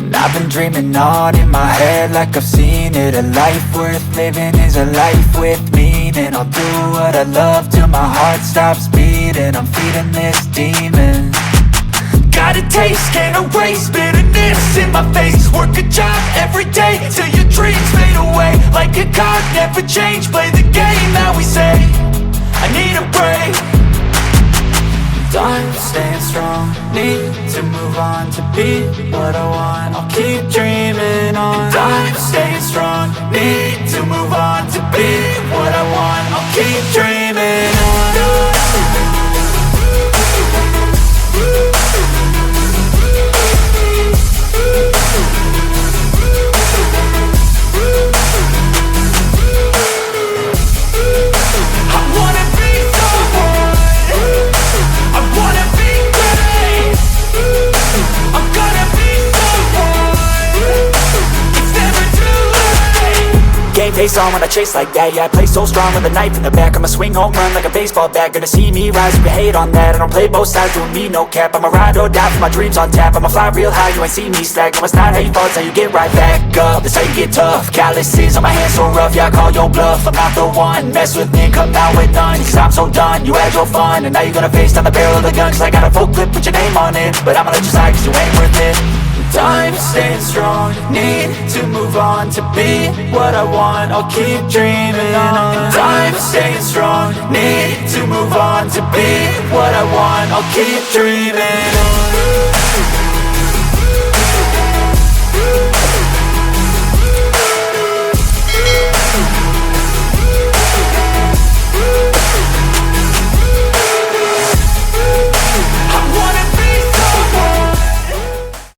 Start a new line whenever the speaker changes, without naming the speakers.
And I've been dreaming on in my head like I've seen it. A life worth living is a life with meaning. I'll do what I love till my heart stops beating. I'm feeding this demon. Got a taste, can't erase bitterness in my face. Work a job every day till your dreams fade away. Like a card, never change, play the game that we say. I need a break. I'm staying strong, need to move on to be what I want. I'll keep dreaming on. I'm staying strong, need to move on to be what I want. I'll keep dreaming on. Face on when I chase like that. Yeah, I play so strong with a knife in the back. I'ma swing home run like a baseball bat. Gonna see me rise, you can hate on that. I don't play both sides, doing me no cap. I'ma ride or die for my dreams on tap. I'ma fly real high, you ain't see me slack. No, it's not how you fall, it's how you get right back up. That's how you get tough. Calluses on my hands so rough, yeah, I call your bluff. I'm not the one, mess with me, come out with none. Cause I'm so done, you had your fun. And now you're gonna face down the barrel of the gun. Cause I got a full clip, put your name on it. But I'ma let you slide cause you ain't worth it. I'm staying strong, need to move on to be what I want. I'll keep dreaming on. I'm staying strong, need to move on to be what I want. I'll keep dreaming on.